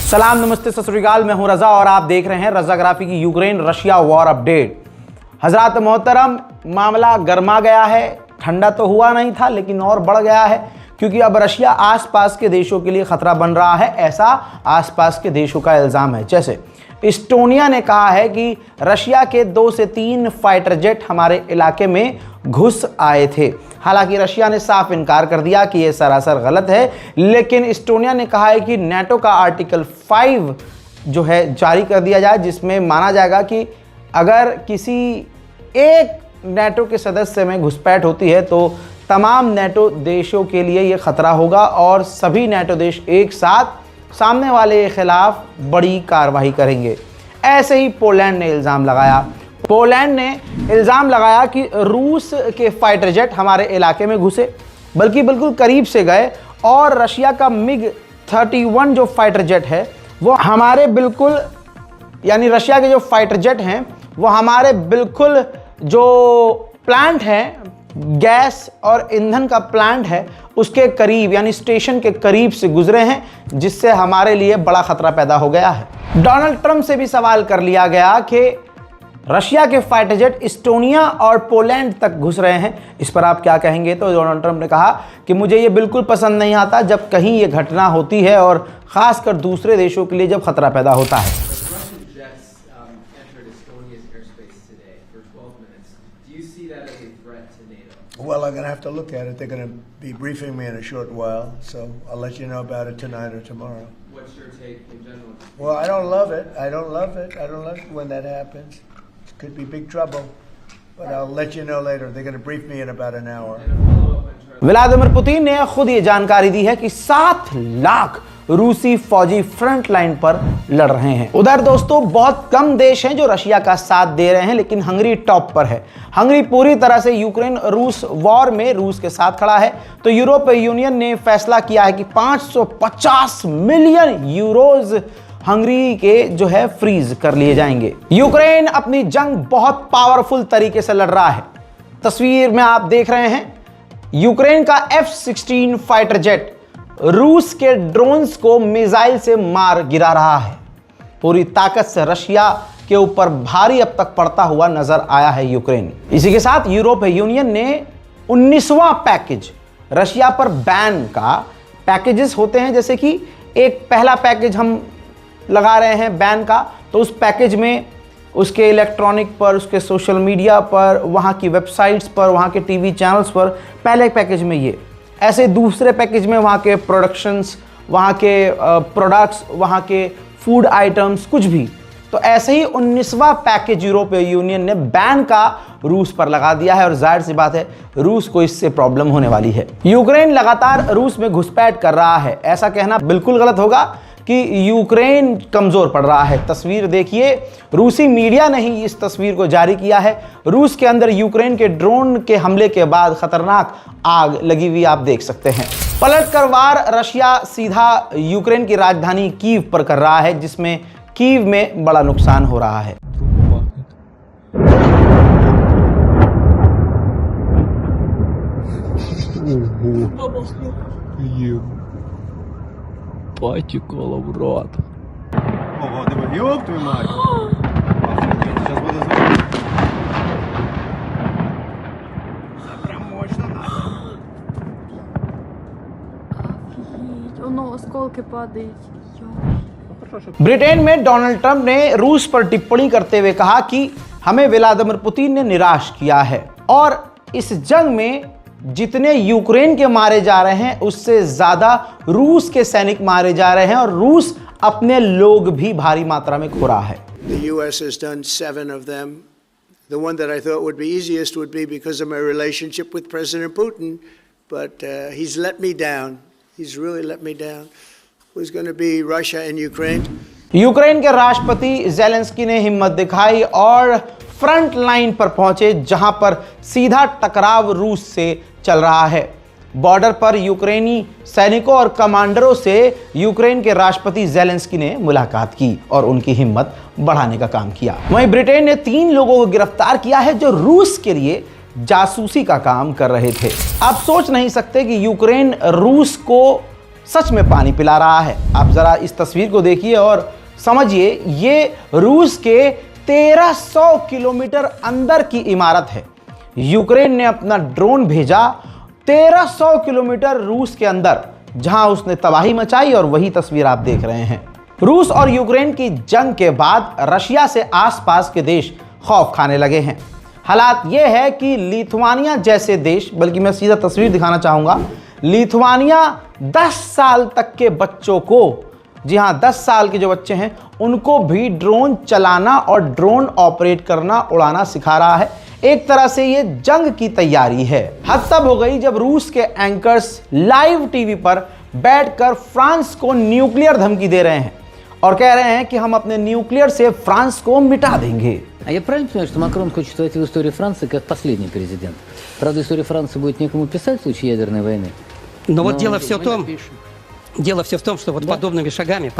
सलाम नमस्ते सत श्री अकाल, मैं हूं रजा और आप देख रहे हैं रजाग्राफी की यूक्रेन रशिया वॉर अपडेट। हजरात मोहतरम, मामला गर्मा गया है। ठंडा तो हुआ नहीं था लेकिन और बढ़ गया है, क्योंकि अब रशिया आसपास के देशों के लिए खतरा बन रहा है, ऐसा आसपास के देशों का इल्जाम है। जैसे इस्टोनिया ने कहा है कि रशिया के 2 से 3 फाइटर जेट हमारे इलाके में घुस आए थे। हालांकि रशिया ने साफ इनकार कर दिया कि यह सरासर गलत है, लेकिन इस्टोनिया ने कहा है कि नेटो का आर्टिकल 5 जो है जारी कर दिया जाए, जिसमें माना जाएगा कि अगर किसी एक नेटो के सदस्य में घुसपैठ होती है तो तमाम नेटो देशों के लिए यह खतरा होगा और सभी नेटो देश एक साथ सामने वाले के खिलाफ बड़ी कार्रवाई करेंगे। ऐसे ही पोलैंड ने इल्ज़ाम लगाया। पोलैंड ने इल्ज़ाम लगाया कि रूस के फाइटर जेट हमारे इलाके में घुसे, बल्कि बिल्कुल करीब से गए, और रशिया का MiG-31 जो फाइटर जेट है वो हमारे बिल्कुल, यानी रशिया के जो फाइटर जेट हैं वो हमारे बिल्कुल जो प्लांट है, गैस और ईंधन का प्लांट है, उसके करीब यानी स्टेशन के करीब से गुजरे हैं, जिससे हमारे लिए बड़ा खतरा पैदा हो गया है। डोनाल्ड ट्रंप से भी सवाल कर लिया गया कि रशिया के फाइटर जेट इस्टोनिया और पोलैंड तक घुस रहे हैं, इस पर आप क्या कहेंगे? तो डोनाल्ड ट्रंप ने कहा कि मुझे ये बिल्कुल पसंद नहीं आता जब कहीं ये घटना होती है, और ख़ासकर दूसरे देशों के लिए जब खतरा पैदा होता है। Well, I'm going to have to look at it. They're going to be briefing me in a short while, so I'll let you know about it tonight or tomorrow. What's your take in general? Well, I don't love it. I don't love it when that happens. It could be big trouble, but I'll let you know later. They're going to brief me in about an hour. Vladimir Putin ने खुद ये जानकारी दी है कि 7 लाख रूसी फौजी front line पर लड़ रहे हैं। उधर दोस्तों बहुत कम देश हैं जो रशिया का साथ दे रहे हैं, लेकिन हंगरी टॉप पर है। हंगरी पूरी तरह से यूक्रेन रूस वॉर में रूस के साथ खड़ा है। तो यूरोपीय यूनियन ने फैसला किया है कि 550 मिलियन यूरोज हंगरी के जो है फ्रीज कर लिए जाएंगे। यूक्रेन अपनी जंग बहुत पावरफुल तरीके से लड़ रहा है। तस्वीर में आप देख रहे हैं यूक्रेन का F-16 फाइटर जेट रूस के ड्रोन्स को मिसाइल से मार गिरा रहा है। पूरी ताकत से रशिया के ऊपर भारी अब तक पड़ता हुआ नजर आया है यूक्रेन। इसी के साथ यूरोपीय यूनियन ने 19वां पैकेज रशिया पर बैन का, पैकेजेस होते हैं, जैसे कि एक पहला पैकेज हम लगा रहे हैं बैन का, तो उस पैकेज में उसके इलेक्ट्रॉनिक पर, उसके सोशल मीडिया पर, वहाँ की वेबसाइट्स पर, वहाँ के टीवी चैनल्स पर, पहले पैकेज में ये, ऐसे दूसरे पैकेज में वहाँ के प्रोडक्शंस, वहाँ के प्रोडक्ट्स, वहाँ के फूड आइटम्स, कुछ भी। तो ऐसे ही 19वां पैकेज यूरोपीय यूनियन ने बैन का रूस पर लगा दिया है, और जाहिर सी बात है रूस को इससे प्रॉब्लम होने वाली है। यूक्रेन लगातार रूस में घुसपैठ कर रहा है, ऐसा कहना बिल्कुल गलत होगा कि यूक्रेन कमजोर पड़ रहा है। तस्वीर देखिए, रूसी मीडिया ने ही इस तस्वीर को जारी किया है। रूस के अंदर यूक्रेन के ड्रोन के हमले के बाद खतरनाक आग लगी हुई आप देख सकते हैं। पलटकर वार रशिया सीधा यूक्रेन की राजधानी कीव पर कर रहा है, जिसमें कीव में बड़ा नुकसान हो रहा है। Потекало в рот. Ого, ты ёб твою мать! Охренеть, сейчас буду звонить. Прям мощно надо. Офигеть, оно осколки падают. ब्रिटेन में डोनाल्ड ट्रंप ने रूस पर टिप्पणी करते हुए कहा कि हमें व्लादिमीर पुतिन ने निराश किया है, और इस जंग में जितने यूक्रेन के मारे जा रहे हैं उससे ज्यादा रूस के सैनिक मारे जा रहे हैं, और रूस अपने लोग भी भारी मात्रा में खो रहा है। The U.S. has done 7 of them. The one that I thought would be easiest would be because of my relationship with President Putin, but he's let me down. He's really let me down. Who's going to be Russia and Ukraine? Ukraine के राष्ट्रपति Zelensky ने हिम्मत दिखाई और front line पर पहुंचे, जहां पर सीधा टकराव रूस से चल रहा है। बॉर्डर पर यूक्रेनी सैनिकों और कमांडरों से यूक्रेन के राष्ट्रपति ज़ेलेंस्की ने मुलाकात की और उनकी हिम्मत बढ़ाने का काम किया। वहीं ब्रिटेन ने 3 लोगों को गिरफ्तार किया है जो रूस के लिए जासूसी का काम कर रहे थे। आप सोच नहीं सकते कि यूक्रेन रूस को सच में पानी पिला रहा है। आप जरा इस तस्वीर को देखिए और समझिए, ये रूस के 1300 किलोमीटर अंदर की इमारत है। यूक्रेन ने अपना ड्रोन भेजा 1300 किलोमीटर रूस के अंदर, जहां उसने तबाही मचाई, और वही तस्वीर आप देख रहे हैं। रूस और यूक्रेन की जंग के बाद रशिया से आसपास के देश खौफ खाने लगे हैं। हालात यह है कि लिथुआनिया जैसे देश, बल्कि मैं सीधा तस्वीर दिखाना चाहूंगा, लिथुआनिया 10 साल तक के बच्चों को, जी हां 10 साल के जो बच्चे हैं उनको भी ड्रोन चलाना और ड्रोन ऑपरेट करना, उड़ाना सिखा रहा है। एक तरह से ये जंग की तैयारी है। हद तब हो गई जब रूस के एंकर्स लाइव टीवी पर बैठकर फ्रांस को न्यूक्लियर धमकी दे रहे हैं और कह रहे हैं कि हम अपने न्यूक्लियर से फ्रांस को मिटा देंगे। А я правильно понимаю, что Макрон хочет войти в историю Франции как последний президент? Правда, история Франции будет некому писать в случае ядерной войны? Но вот дело все в том, что вот подобными шагами,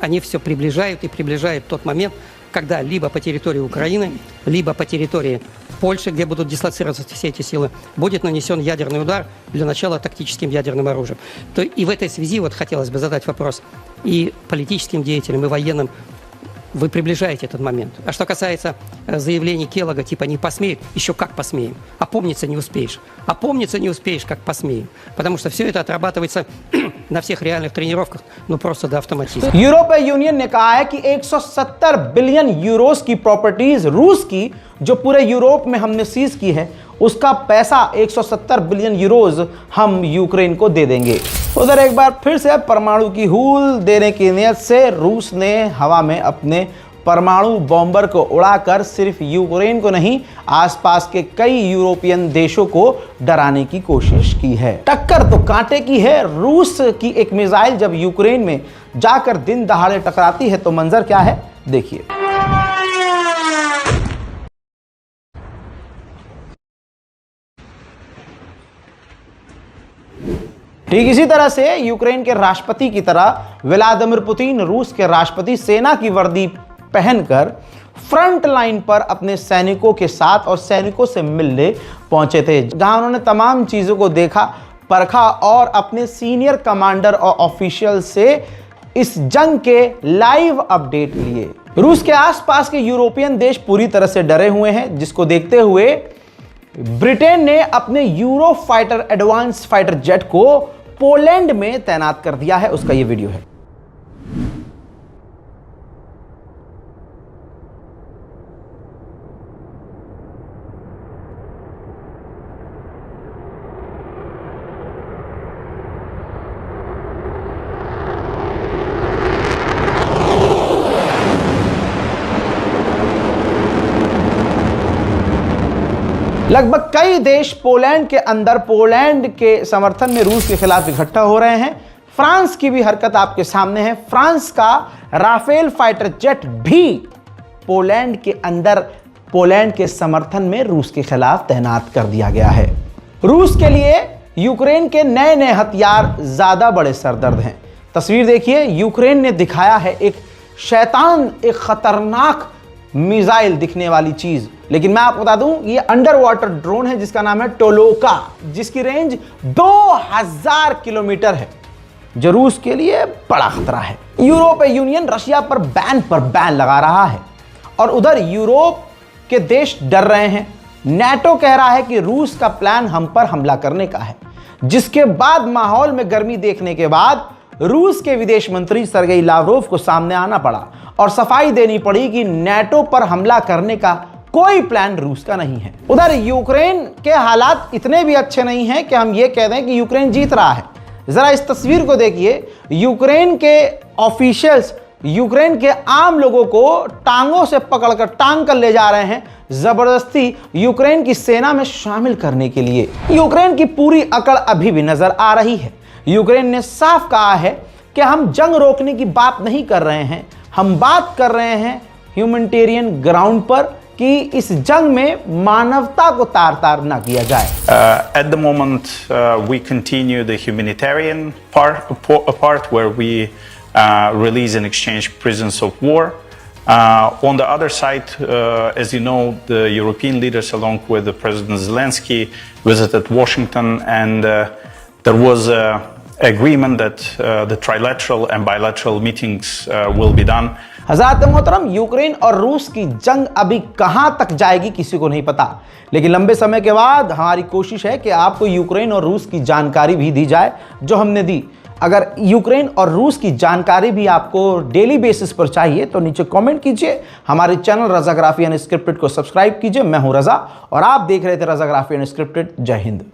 они все приближают тот момент, когда либо по территории Украины, либо по территории Польши, где будут дислоцироваться все эти силы, будет нанесен ядерный удар, для начала тактическим ядерным оружием. И в этой связи вот хотелось бы задать вопрос и политическим деятелям, и военным. Вы приближаете этот момент. А что касается заявлений Келлога, типа «не посмеют», еще как посмеем. Опомниться не успеешь, как посмеем. Потому что все это отрабатывается на всех реальных тренировках, ну просто до автоматизма. यूरोपीय यूनियन ने कहा है कि 170 बिलियन यूरोस की प्रॉपर्टीज रूस की, जो पूरे यूरोप में हमने सीज की है, उसका पैसा 170 बिलियन यूरोज हम यूक्रेन को दे देंगे। उधर एक बार फिर से परमाणु की हूल देने की नियत से रूस ने हवा में अपने परमाणु बॉम्बर को उड़ाकर सिर्फ यूक्रेन को नहीं, आसपास के कई यूरोपियन देशों को डराने की कोशिश की है। टक्कर तो कांटे की है। रूस की एक मिसाइल जब यूक्रेन में जाकर दिन दहाड़े टकराती है तो मंजर क्या है, देखिए। ठीक इसी तरह से यूक्रेन के राष्ट्रपति की तरह व्लादिमीर पुतिन रूस के राष्ट्रपति सेना की वर्दी पहनकर फ्रंट लाइन पर अपने सैनिकों के साथ और सैनिकों से मिलने पहुंचे थे, जहां उन्होंने तमाम चीजों को देखा, परखा और अपने सीनियर कमांडर और ऑफिशियल से इस जंग के लाइव अपडेट लिए। रूस के आसपास के यूरोपियन देश पूरी तरह से डरे हुए हैं, जिसको देखते हुए ब्रिटेन ने अपने euro fighter advance fighter jet को पोलैंड में तैनात कर दिया है। उसका यह वीडियो है। लगभग कई देश पोलैंड के अंदर पोलैंड के समर्थन में रूस के खिलाफ इकट्ठा हो रहे हैं। फ्रांस की भी हरकत आपके सामने है। फ्रांस का राफेल फाइटर जेट भी पोलैंड के अंदर पोलैंड के समर्थन में रूस के खिलाफ तैनात कर दिया गया है। रूस के लिए यूक्रेन के नए नए हथियार ज्यादा बड़े सरदर्द हैं। तस्वीर देखिए, यूक्रेन ने दिखाया है एक शैतान, एक खतरनाक मिसाइल दिखने वाली चीज, लेकिन मैं आपको बता दूं ये अंडर वाटर ड्रोन है जिसका नाम है टोलोका, जिसकी रेंज 2000 किलोमीटर है, जो रूस के लिए बड़ा खतरा है। यूरोपीय यूनियन रशिया पर बैन लगा रहा है और उधर यूरोप के देश डर रहे हैं। नेटो कह रहा है कि रूस का प्लान हम पर हमला करने का है, जिसके बाद माहौल में गर्मी देखने के बाद रूस के विदेश मंत्री सरगेई लावरोव को सामने आना पड़ा और सफाई देनी पड़ी कि नेटो पर हमला करने का कोई प्लान रूस का नहीं है। उधर यूक्रेन के हालात इतने भी अच्छे नहीं हैं कि हम ये कह दें कि यूक्रेन जीत रहा है। जरा इस तस्वीर को देखिए, यूक्रेन के ऑफिशियल्स यूक्रेन के आम लोगों को टांगों से पकड़कर टांग कर ले जा रहे हैं जबरदस्ती यूक्रेन की सेना में शामिल करने के लिए। यूक्रेन की पूरी अकड़ अभी भी नजर आ रही है। यूक्रेन ने साफ कहा है कि हम जंग रोकने की बात नहीं कर रहे हैं, हम बात कर रहे हैं ह्यूमैनिटेरियन ग्राउंड पर कि इस जंग में मानवता को तार-तार ना किया जाए। At the moment, we continue the humanitarian part where we release and exchange prisoners of war. On the other side, as you know, the European leaders, along with the President Zelensky, visited Washington, and there was agreement that the trilateral and bilateral meetings will be done. हज़रात मोहतरम, Ukraine और रूस की जंग अभी कहां तक जाएगी किसी को नहीं पता, लेकिन लंबे समय के बाद हमारी कोशिश है कि आपको यूक्रेन और रूस की जानकारी भी दी जाए जो हमने दी। अगर यूक्रेन और रूस की जानकारी भी आपको डेली बेसिस पर चाहिए तो नीचे कमेंट कीजिए। हमारे चैनल रज़ाग्राफी अनस्क्रिप्टेड को सब्सक्राइब कीजिए। मैं हूं रज़ा और आप देख रहे थे रज़ाग्राफी अनस्क्रिप्टेड। जय हिंद।